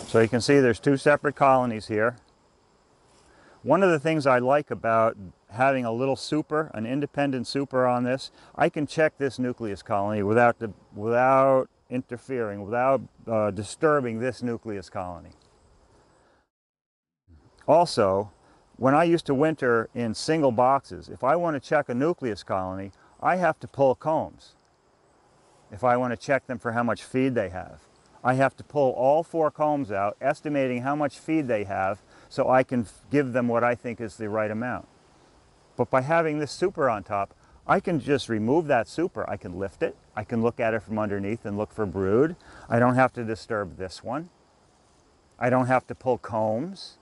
So you can see there's two separate colonies here. One of the things I like about having a little super, an independent super on this, I can check this nucleus colony without interfering, without disturbing this nucleus colony. Also, when I used to winter in single boxes, if I want to check a nucleus colony, I have to pull combs. If I want to check them for how much feed they have, I have to pull all 4 combs out, estimating how much feed they have, so I can give them what I think is the right amount. But by having this super on top, I can just remove that super. I can lift it. I can look at it from underneath and look for brood. I don't have to disturb this one. I don't have to pull combs.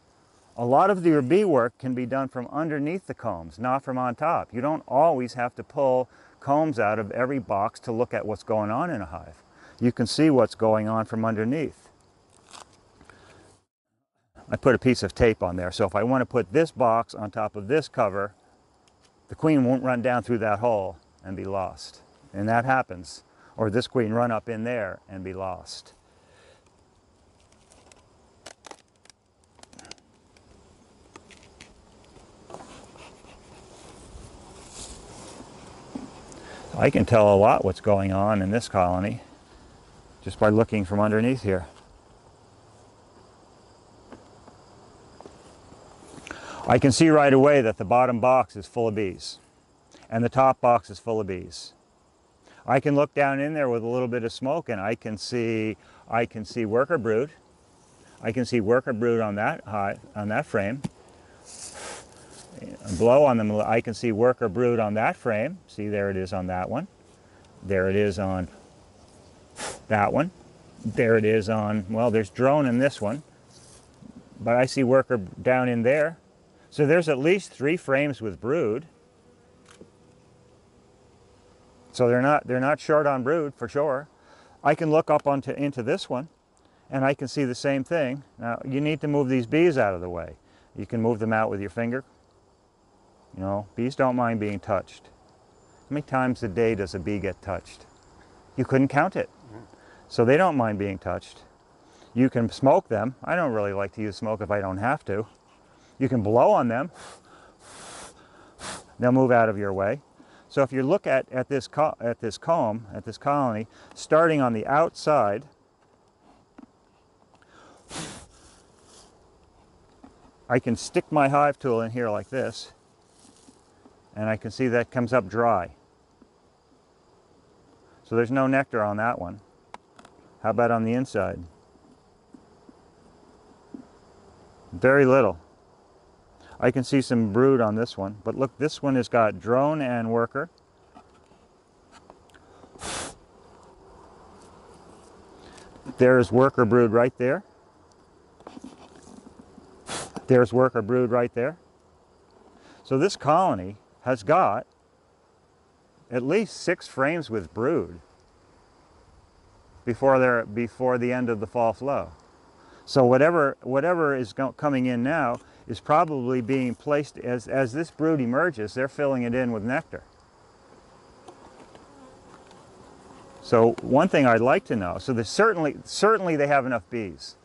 A lot of your bee work can be done from underneath the combs, not from on top. You don't always have to pull combs out of every box to look at what's going on in a hive. You can see what's going on from underneath. I put a piece of tape on there, so if I want to put this box on top of this cover, the queen won't run down through that hole and be lost. And that happens. Or this queen run up in there and be lost. I can tell a lot what's going on in this colony just by looking from underneath here. I can see right away that the bottom box is full of bees and the top box is full of bees. I can look down in there with a little bit of smoke and I can see worker brood. I can see worker brood on that hive, on that frame. Blow on them, I can see worker brood on that frame. See, there it is on that one. There it is on that one. There it is on, well, there's drone in this one, but I see worker down in there. So there's at least 3 frames with brood. So they're not short on brood for sure. I can look up into this one and I can see the same thing. Now you need to move these bees out of the way. You can move them out with your finger. You know, bees don't mind being touched. How many times a day does a bee get touched? You couldn't count it. So they don't mind being touched. You can smoke them. I don't really like to use smoke if I don't have to. You can blow on them. They'll move out of your way. So if you look at this colony, starting on the outside, I can stick my hive tool in here like this, and I can see that comes up dry. So there's no nectar on that one. How about on the inside? Very little. I can see some brood on this one, but look, this one has got drone and worker. There's worker brood right there. There's worker brood right there. So this colony has got at least 6 frames with brood before the end of the fall flow. So whatever is coming in now is probably being placed, as this brood emerges, they're filling it in with nectar. So one thing I'd like to know, so there's certainly they have enough bees.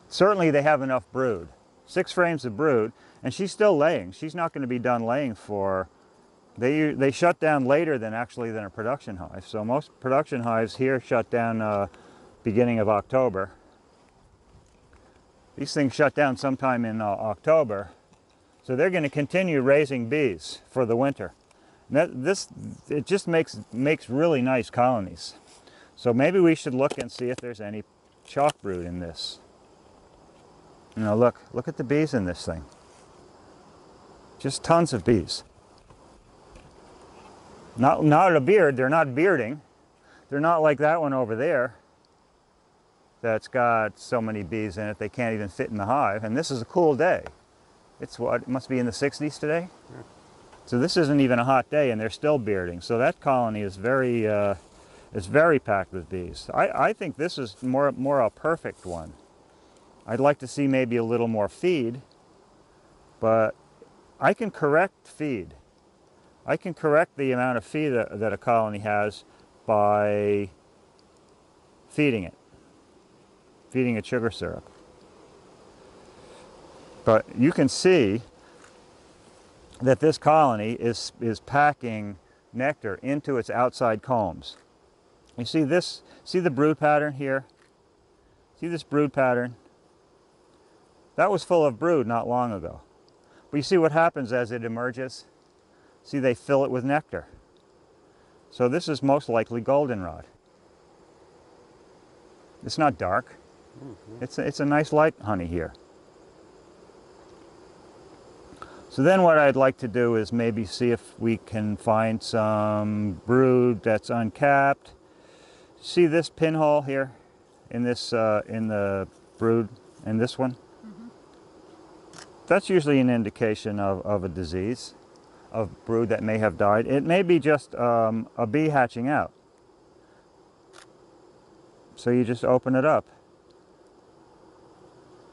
Certainly they have enough brood. 6 frames of brood, and she's still laying. She's not going to be done laying for, they shut down later than a production hive. So most production hives here shut down beginning of October. These things shut down sometime in October. So they're going to continue raising bees for the winter. And it just makes really nice colonies. So maybe we should look and see if there's any chalk brood in this. You know, look at the bees in this thing. Just tons of bees. Not a beard, they're not bearding. They're not like that one over there that's got so many bees in it they can't even fit in the hive. And this is a cool day. It's what, it must be in the 60s today? Yeah. So this isn't even a hot day and they're still bearding. So that colony is very packed with bees. I think this is more a perfect one. I'd like to see maybe a little more feed, but I can correct feed. I can correct the amount of feed that a colony has by feeding it. feeding it sugar syrup. But you can see that this colony is packing nectar into its outside combs. You see this, see the brood pattern here? See this brood pattern? That was full of brood not long ago. But you see what happens as it emerges? See, they fill it with nectar. So this is most likely goldenrod. It's not dark. It's a nice light honey here. So then what I'd like to do is maybe see if we can find some brood that's uncapped. See this pinhole here in this in the brood, in this one? That's usually an indication of a disease, of brood that may have died. It may be just a bee hatching out. So you just open it up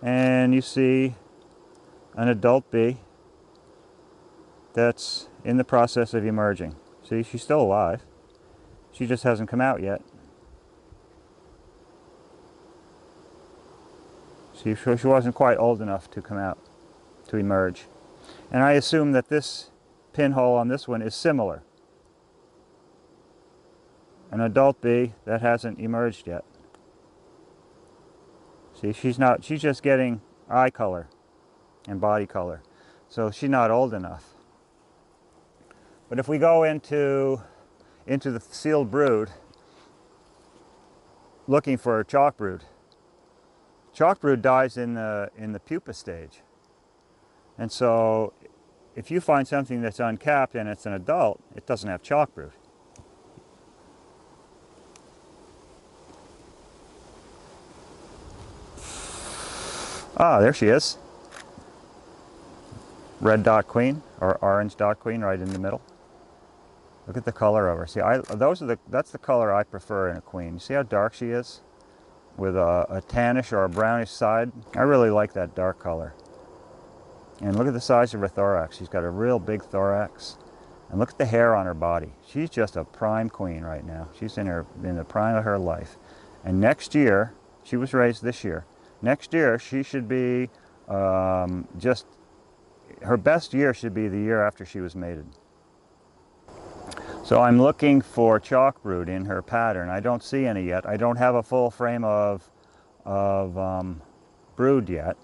and you see an adult bee that's in the process of emerging. See, she's still alive. She just hasn't come out yet. See, she wasn't quite old enough to come out, to emerge. And I assume that this pinhole on this one is similar. An adult bee that hasn't emerged yet. See, she's just getting eye color and body color. So she's not old enough. But if we go into the sealed brood, looking for a chalk brood, chalk brood dies in the pupa stage. And so if you find something that's uncapped and it's an adult, it doesn't have chalk brood. Ah, there she is. Red dot queen, or orange dot queen right in the middle. Look at the color of her. See, that's the color I prefer in a queen. You see how dark she is? With a tannish or a brownish side. I really like that dark color. And look at the size of her thorax. She's got a real big thorax. And look at the hair on her body. She's just a prime queen right now. She's in the prime of her life. And next year, she was raised this year. Next year, she should be her best year should be the year after she was mated. So I'm looking for chalk brood in her pattern. I don't see any yet. I don't have a full frame of brood yet.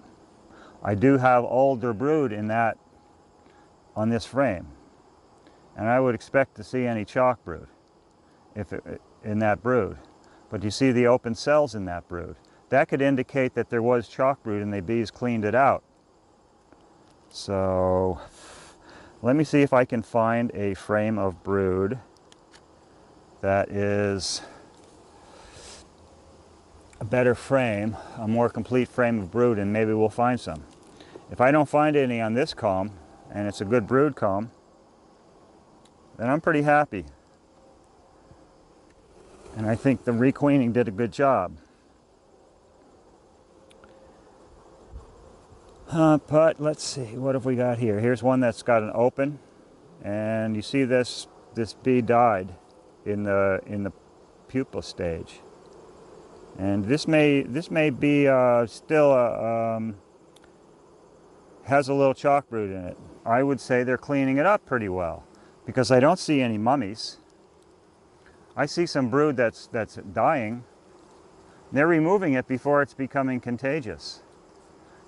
I do have older brood on this frame. And I would expect to see any chalk brood in that brood. But you see the open cells in that brood. That could indicate that there was chalk brood and the bees cleaned it out. So let me see if I can find a frame of brood that is a better frame, a more complete frame of brood, and maybe we'll find some. If I don't find any on this comb, and it's a good brood comb, then I'm pretty happy. And I think the requeening did a good job. But let's see, what have we got here? Here's one that's got an open, and you see this bee died in the pupa stage, and this may be still has a little chalk brood in it. I would say they're cleaning it up pretty well, because I don't see any mummies. I see some brood that's dying. They're removing it before it's becoming contagious.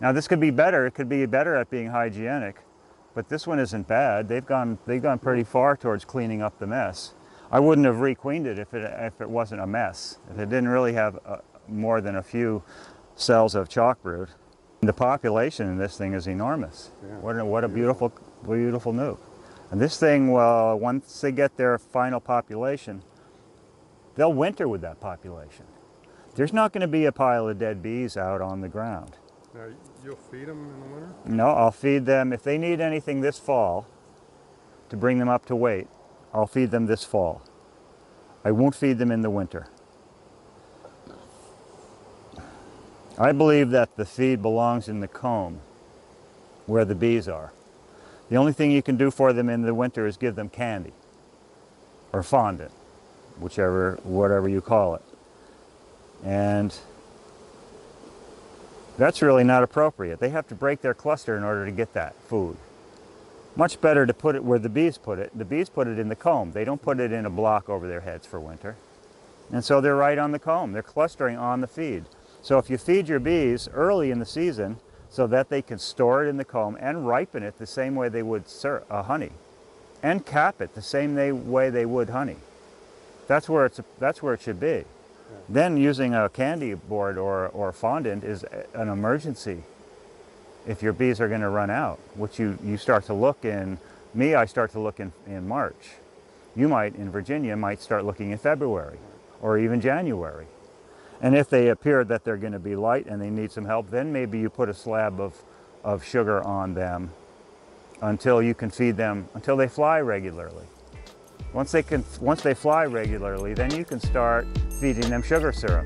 Now this could be better. It could be better at being hygienic, but this one isn't bad. They've gone pretty far towards cleaning up the mess. I wouldn't have requeened it if it wasn't a mess. If it didn't really have more than a few cells of chalk brood. The population in this thing is enormous. Yeah. What a beautiful nuke. And this thing, well, once they get their final population, they'll winter with that population. There's not going to be a pile of dead bees out on the ground. Now, you'll feed them in the winter? No, I'll feed them. If they need anything this fall to bring them up to weight, I'll feed them this fall. I won't feed them in the winter. I believe that the feed belongs in the comb where the bees are. The only thing you can do for them in the winter is give them candy or fondant, whatever you call it. And That's really not appropriate. They have to break their cluster in order to get that food. Much better to put it where the bees put it. The bees put it in the comb. They don't put it in a block over their heads for winter. And so they're right on the comb. They're clustering on the feed. So if you feed your bees early in the season so that they can store it in the comb and ripen it the same way they would honey, and cap it the same way they would honey, that's where it should be. Then using a candy board or fondant is an emergency if your bees are going to run out, which you start to look in. I start to look in March. You might, in Virginia, might start looking in February or even January. And if they appear that they're going to be light and they need some help, then maybe you put a slab of sugar on them until you can feed them, until they fly regularly. Once they fly regularly, then you can start feeding them sugar syrup.